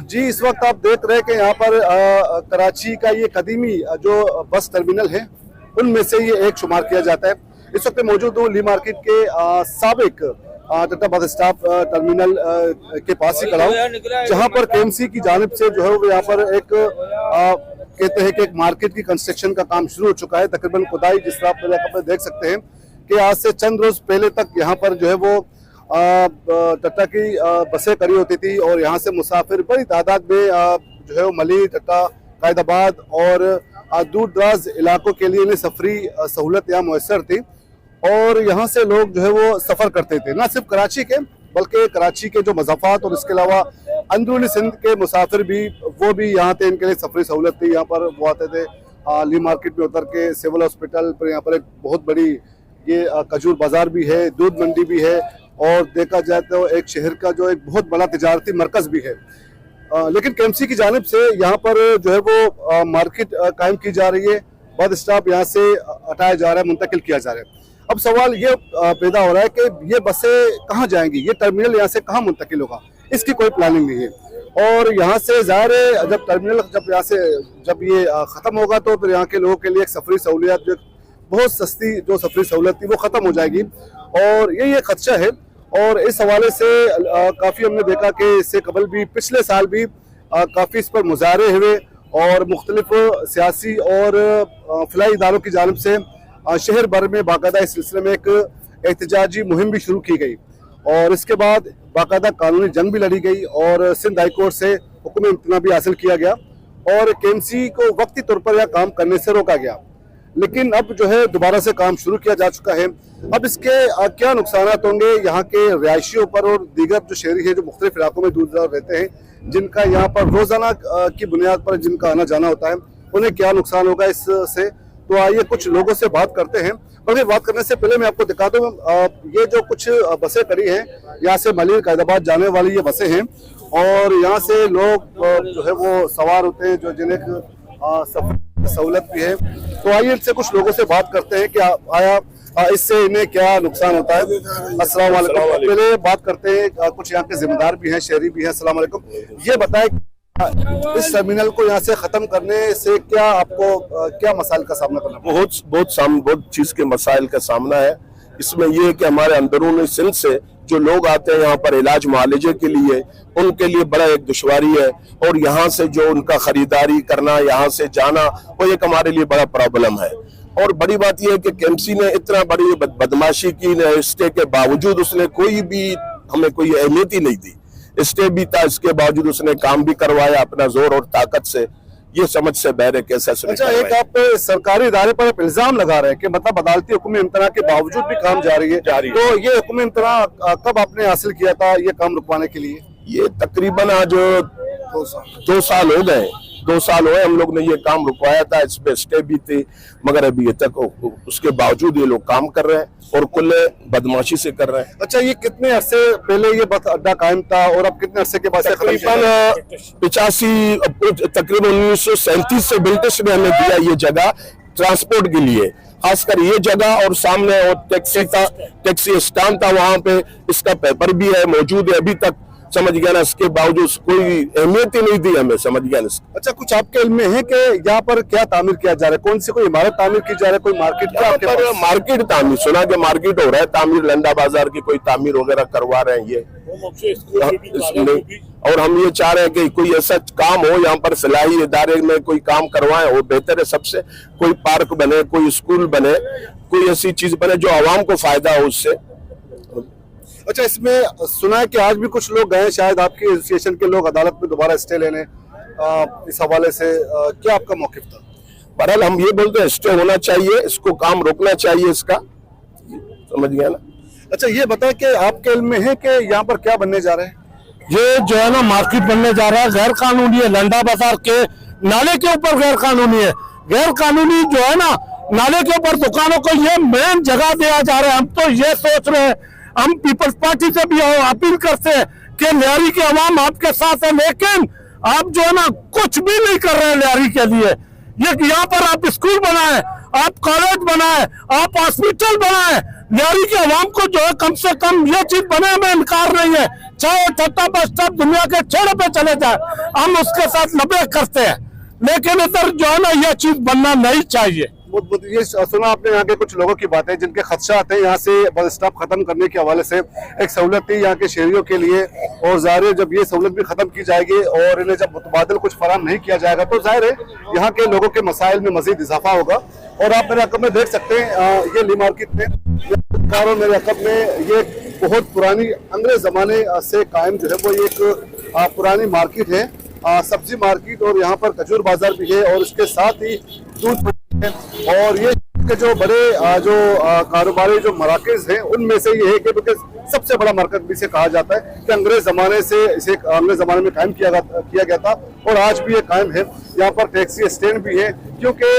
जी, इस वक्त आप देख रहे हैं कि यहाँ पर कराची का ये कदीमी जो बस टर्मिनल है उनमें से ये एक शुमार किया जाता है। इस वक्त मौजूद हूँ ली मार्केट के साबिक टाटा बस स्टॉप टर्मिनल के पास ही खड़ा हूँ, जहाँ पर केएमसी की जानिब से जो है वो यहाँ पर एक कहते हैं कि एक मार्केट की कंस्ट्रक्शन का काम शुरू हो चुका है। तकरीबन खुदाई जिस तरह आप देख सकते हैं कि आज से चंद रोज पहले तक यहाँ पर जो है वो टाटा की बसें खड़ी होती थी और यहाँ से मुसाफिर बड़ी तादाद में जो है वो मली, टाटा, कायदाबाद और दूर दराज इलाकों के लिए सफरी सहूलत यहाँ मुयसर थी और यहाँ से लोग जो है वो सफ़र करते थे, ना सिर्फ कराची के बल्कि कराची के जो मज़ाफ़ात और इसके अलावा अंदरूनी सिंध के मुसाफिर भी वो भी यहाँ थे, इनके लिए सफरी सहूलत थी। यहाँ पर वो आते थे ली मार्केट में उतर के सिविल हॉस्पिटल पर, यहाँ पर एक बहुत बड़ी ये खजूर बाज़ार भी है, दूध मंडी भी है और देखा जाए तो एक शहर का जो एक बहुत बड़ा तिजारती मरकज़ भी है। लेकिन केएमसी की जानिब से यहाँ पर जो है वो मार्केट कायम की जा रही है, बस स्टॉप यहाँ से हटाया जा रहा है, मुंतकिल किया जा रहा है। अब सवाल ये पैदा हो रहा है कि ये बसें कहाँ जाएंगी, ये टर्मिनल यहाँ से कहाँ मुंतकिल होगा, इसकी कोई प्लानिंग नहीं है। और यहाँ से ज़ाहिर है जब टर्मिनल यहाँ से जब ये ख़त्म होगा तो फिर यहाँ के लोगों के लिए एक सफरी सहूलियत जो बहुत सस्ती जो सफरी सहूलत थी वो ख़त्म हो जाएगी और ये खदशा है। और इस हवाले से काफ़ी हमने देखा कि इससे कबल भी पिछले साल भी काफ़ी इस पर मुजाहरे हुए और मुख्तलिफ सियासी और फलाही इदारों की जानिब से शहर भर में बाकायदा इस सिलसिले में एक एहतजाजी मुहिम भी शुरू की गई और इसके बाद बाकायदा कानूनी जंग भी लड़ी गई और सिंध हाई कोर्ट से हुक्म इम्तना भी हासिल किया गया और केएमसी को वक्ती तौर पर यह काम करने से रोका गया। लेकिन अब जो है दोबारा से काम शुरू किया जा चुका है। अब इसके क्या नुकसान होंगे यहाँ के रिहायशियों पर और दीगर जो शहरी है जो मुख्तलिफ इलाकों में दूर दराज रहते हैं, जिनका यहाँ पर रोजाना की बुनियाद पर जिनका आना जाना होता है, उन्हें क्या नुकसान होगा इससे। तो आइए कुछ लोगों से बात करते हैं। और बात करने से पहले मैं आपको दिखा दूं ये जो कुछ बसें खड़ी हैं, यहाँ से मलिर कायदाबाद जाने वाली ये बसें हैं और यहाँ से लोग जो है वो सवार होते हैं जो जिन्हें सफर सहूलत भी है। तो आइए इनसे कुछ लोगों से बात करते हैं कि आया इससे इन्हें क्या नुकसान होता है। अस्सलाम वालेकुम। पहले बात करते हैं कुछ यहाँ के जिम्मेदार भी हैं, शहरी भी हैं। अस्सलाम वालेकुम। ये बताएं इस टर्मिनल को यहाँ से खत्म करने से क्या आपको क्या मसाइल का सामना करना पड़ा? बहुत चीज के मसाइल का सामना है। इसमें यह है कि हमारे अंदरूनी सिंध से जो लोग आते हैं यहाँ पर इलाज मुआलजे के लिए, उनके लिए बड़ा एक दुश्वारी है और यहाँ से जो उनका खरीदारी करना, यहाँ से जाना, वो एक हमारे लिए बड़ा प्रॉब्लम है। और बड़ी बात यह है कि केएमसी ने इतना बड़ी बदमाशी की, स्टे के बावजूद उसने कोई भी हमें कोई अहमियत ही नहीं दी। स्टे भी था, इसके बावजूद उसने काम भी करवाया अपना जोर और ताकत से। ये समझ से बहर है कैसा। अच्छा, एक आप सरकारी इदारे पर इल्जाम लगा रहे हैं कि मतलब अदालती हुक्म इम्तना के बावजूद भी काम जारी है। तो ये हुक्म इम्तना कब आपने हासिल किया था ये काम रुकवाने के लिए? ये तकरीबन आज 2 साल हो गए। 2 साल हुए हम लोग ने ये काम रुकवाया था, इस पे स्टे भी थी, मगर अभी तक उसके बावजूद ये लोग काम कर रहे हैं और कुल बदमाशी से कर रहे हैं। अच्छा, ये कितने अरसे पहले ये बस अड्डा कायम था और अब कितने अरसे के बाद? तकरीबन 1937 से ब्रिटिश ने हमें दिया ये जगह ट्रांसपोर्ट के लिए, खासकर ये जगह और सामने और टैक्सी स्टैंड था, वहां पे इसका पेपर भी है, मौजूद है अभी तक। समझ गया ना, इसके बावजूद कोई अहमियत ही नहीं दी हमें, समझ गया ना। अच्छा, कुछ आपके इल्म में है कि यहाँ पर क्या तामीर किया जा रहा है? कौन सी कोई इमारत तामीर की जा रही है? कोई मार्केट? मार्केट तामीर सुना कि मार्केट हो रहा है तामीर, लंडा बाजार की कोई तामीर वगैरह करवा रहे हैं ये। और हम ये चाह रहे हैं कि कोई ऐसा काम हो यहाँ पर फलाही इदारे में कोई काम करवाएं, वो बेहतर है सबसे। कोई पार्क बने, कोई स्कूल बने, कोई ऐसी चीज बने जो आवाम को फायदा हो उससे। अच्छा, इसमें सुना है कि आज भी कुछ लोग गए, शायद आपकी एसोसिएशन के लोग अदालत में दोबारा स्टे लेने, इस हवाले से क्या आपका मौक़िफ़ था? बहरहाल हम ये बोलते हैं स्टे होना चाहिए, इसको काम रोकना चाहिए इसका, समझ गया ना। अच्छा, ये बताएं कि आपके इल्म में है कि यहाँ पर क्या बनने जा रहा है? ये जो है ना मार्केट बनने जा रहा है, गैर कानूनी है। लंडा बाजार के नाले के ऊपर गैर कानूनी है। गैर कानूनी जो है ना नाले के ऊपर दुकानों को ये मेन जगह दिया जा रहा है। हम तो ये सोच रहे हैं, हम पीपल्स पार्टी से भी अपील करते हैं कि लियारी के अवाम आपके साथ है, लेकिन आप जो है ना कुछ भी नहीं कर रहे हैं लियारी के लिए। ये यहाँ पर आप स्कूल बनाए, आप कॉलेज बनाए, आप हॉस्पिटल बनाए, लियारी के अवाम को जो है कम से कम ये चीज बने में इनकार नहीं है। चाहे छठा बस स्टॉप दुनिया के छेड़े पे चले जाए, हम उसके साथ लबे करते हैं, लेकिन इधर जो है ना ये चीज बनना नहीं चाहिए। ये सुना आपने यहाँ के कुछ लोगों की बातें जिनके खदशा आते हैं यहाँ से बस स्टॉप खत्म करने के हवाले से। एक सहूलत थी यहाँ के शहरियों के लिए, और जाहिर है जब ये सहूलत भी खत्म की जाएगी और इन्हें जब मुतबादिल कुछ फराहम नहीं किया जाएगा तो जाहिर है यहाँ के लोगों के मसाइल में मजीद इजाफा होगा। और आप मेरे अकब में देख सकते हैं ये ली मार्केट में मेरे अकब में ये बहुत पुरानी अंग्रेज जमाने से कायम जो है वो एक पुरानी मार्केट है, सब्जी मार्केट, और यहाँ पर खजूर बाजार भी है और इसके साथ ही दूध है। और ये के जो बड़े जो कारोबारी जो मराकज हैं उनमें से ये है कि सबसे बड़ा मरकज भी से कहा जाता है कि अंग्रेज जमाने से इसे अंग्रेज जमाने में कायम किया गया था और आज भी ये कायम है। यहाँ पर टैक्सी स्टैंड भी है क्योंकि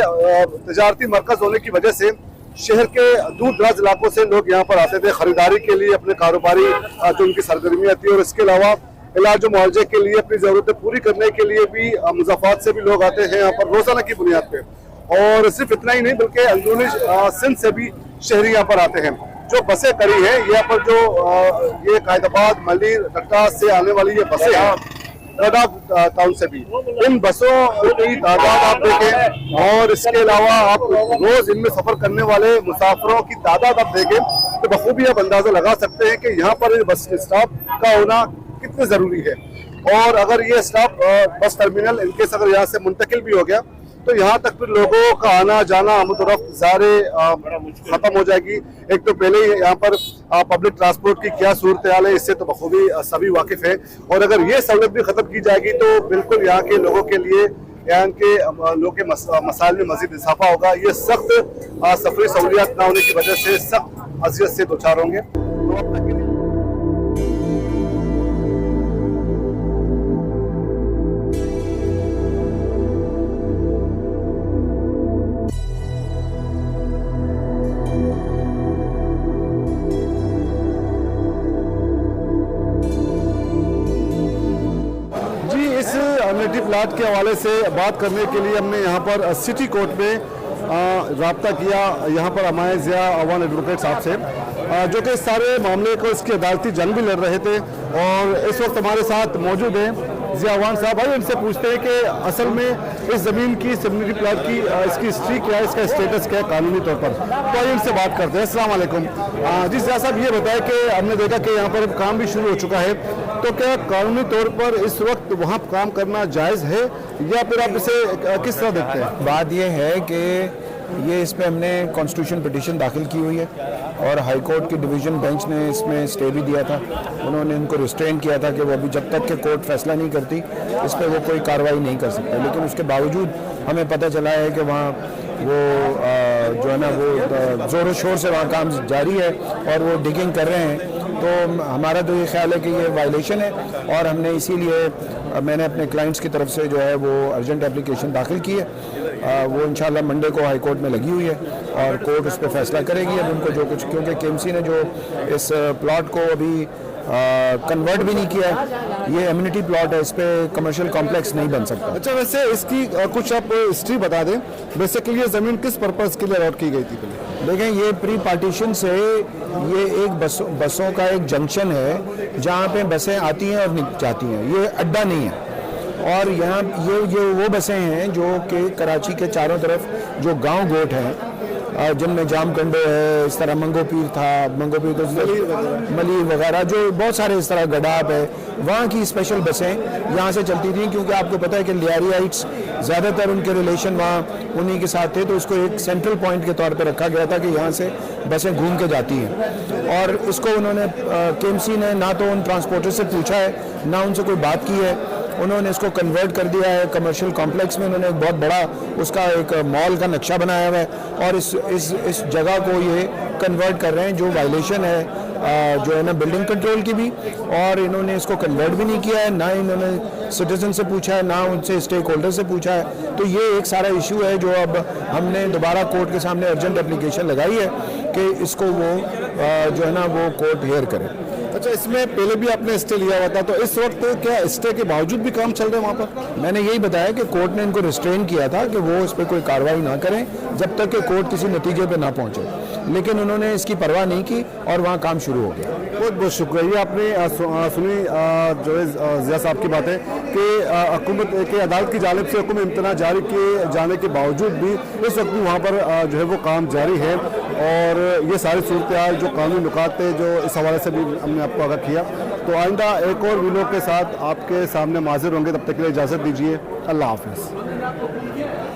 तजारती मरकज होने की वजह से शहर के दूर दराज इलाकों से लोग यहाँ पर आते थे खरीदारी के लिए, अपने कारोबारी जो उनकी सरगर्मियाँ थी, और इसके अलावा इलाज और मुआवजे के लिए अपनी जरूरतें पूरी करने के लिए भी मुज़ाफ़ात से भी लोग आते हैं यहाँ पर रोजाना की बुनियाद पे। और सिर्फ इतना ही नहीं बल्कि अंदरूनी सिंध से भी शहरी यहाँ पर आते हैं। जो बसें करी है यहाँ पर जो ये कायदाबाद, मलीर, टट्टा से आने वाली ये बसें हैं, रडाब टाउन से भी, इन बसों की तादाद आप देखें और इसके अलावा आप रोज इनमें सफर करने वाले मुसाफिरों की तादाद आप देखें तो बखूबी आप अंदाजा लगा सकते हैं कि यहाँ पर बस स्टॉप का होना कितने जरूरी है। और अगर ये स्टॉप बस टर्मिनल इनकेस अगर यहाँ से मुंतकिल भी हो गया तो यहाँ तक फिर लोगों का आना जाना आमदोरफ्त ज़ारे खत्म हो जाएगी। एक तो पहले ही यहाँ पर पब्लिक ट्रांसपोर्ट की क्या सूरत हाल है इससे तो बखूबी सभी वाकिफ है, और अगर ये सहूलत भी खत्म की जाएगी तो बिल्कुल यहाँ के लोगों के लिए, यहाँ के लोगों के मसाइल में मजीद इजाफा होगा। ये सख्त सफरी सहूलियात न होने की वजह से सख्त अजियत से दो चार होंगे। अमेनिटी प्लाट के हवाले से बात करने के लिए हमने यहाँ पर सिटी कोर्ट में राब्ता किया, यहाँ पर हमारे ज़िया अवान एडवोकेट साहब से, जो कि इस सारे मामले को इसकी अदालती जंग भी लड़ रहे थे। और इस वक्त हमारे साथ मौजूद हैं ज़िया अवान साहब। भाई इनसे पूछते हैं कि असल में इस ज़मीन की कम्युनिटी प्लाट की इसकी हिस्ट्री क्या है, इसका स्टेटस क्या है कानूनी तौर पर, तो आइए इनसे बात करते हैं। अस्सलाम वालेकुम जी ज़िया साहब, ये बताएं कि हमने देखा कि यहाँ पर काम भी शुरू हो चुका है, तो क्या कानूनी तौर पर इस वक्त वहाँ काम करना जायज़ है या फिर आप इसे किस तरह देखते हैं? बात यह है कि ये इस पर हमने कॉन्स्टिट्यूशन पिटीशन दाखिल की हुई है और हाई कोर्ट की डिवीज़न बेंच ने इसमें स्टे भी दिया था। उन्होंने इनको रिस्ट्रेन किया था कि वो अभी जब तक के कोर्ट फैसला नहीं करती इस पर वो कोई कार्रवाई नहीं कर सकते। लेकिन उसके बावजूद हमें पता चला है कि वहाँ वो जो है ना वो ज़ोरों शोर से वहाँ काम जारी है और वो डिगिंग कर रहे हैं। तो हमारा तो ये ख्याल है कि ये वायलेशन है और हमने इसीलिए मैंने अपने क्लाइंट्स की तरफ से जो है वो अर्जेंट एप्लीकेशन दाखिल की है। वो इंशाल्लाह मंडे को हाई कोर्ट में लगी हुई है और कोर्ट उस पर फैसला करेगी। अब उनको जो कुछ, क्योंकि केएमसी ने जो इस प्लॉट को अभी कन्वर्ट भी नहीं किया है, ये एमिनिटी प्लॉट है, इस पर कमर्शियल कॉम्प्लेक्स नहीं बन सकता। अच्छा, वैसे इसकी कुछ आप हिस्ट्री बता दें, बेसिकली ये ज़मीन किस पर्पज़ के लिए अलॉट की गई थी? देखें, ये प्री पार्टीशन से ये एक बसों का एक जंक्शन है जहाँ पे बसें आती हैं और जाती हैं, ये अड्डा नहीं है। और यहाँ ये वो बसें हैं जो कि कराची के चारों तरफ जो गांव गोट हैं जिनमें जामकंडो है, इस तरह मंगोपीर था, मंगोपीर तो मलीर वगैरह, जो बहुत सारे इस तरह गडाब है, वहाँ की स्पेशल बसें यहाँ से चलती थी। क्योंकि आपको पता है कि लियारियाइट्स ज़्यादातर उनके रिलेशन वहाँ उन्हीं के साथ थे, तो उसको एक सेंट्रल पॉइंट के तौर पर रखा गया था कि यहाँ से बसें घूम के जाती हैं। और इसको उन्होंने केएमसी ने ना तो उन ट्रांसपोर्टर से पूछा है ना उनसे कोई बात की है, उन्होंने इसको कन्वर्ट कर दिया है कमर्शियल कॉम्प्लेक्स में। उन्होंने एक बहुत बड़ा उसका एक मॉल का नक्शा बनाया हुआ है और इस जगह को ये कन्वर्ट कर रहे हैं, जो वायलेशन है जो है ना बिल्डिंग कंट्रोल की भी। और इन्होंने इसको कन्वर्ट भी नहीं किया है, ना इन्होंने सिटीजन से पूछा है, ना उनसे स्टेक होल्डर से पूछा है। तो ये एक सारा इशू है जो अब हमने दोबारा कोर्ट के सामने अर्जेंट एप्लीकेशन लगाई है कि इसको वो जो है ना वो कोर्ट हेयर करे। अच्छा, इसमें पहले भी आपने स्टे लिया हुआ था, तो इस वक्त क्या स्टे के बावजूद भी काम चल रहा है वहाँ पर? मैंने यही बताया कि कोर्ट ने इनको रिस्ट्रेन किया था कि वो इस पर कोई कार्रवाई ना करें जब तक कि कोर्ट किसी नतीजे पे ना पहुंचे, लेकिन उन्होंने इसकी परवाह नहीं की और वहाँ काम शुरू हो गया। बहुत बहुत शुक्रिया। ये आपने सुनी जो है ज़िया साहब की बात है कि हुकूमत की अदालत की जानिब से हुक्म इम्तना जारी किए जाने के बावजूद भी इस वक्त भी वहाँ पर जो है वो काम जारी है, और ये सारी सूरत जो कानूनी नुकात है जो इस हवाले से भी हमने आपको आगाह किया। तो आइंदा एक और वीडियो के साथ आपके सामने हाजिर होंगे, तब तक के लिए इजाज़त दीजिए। अल्लाह हाफिज़।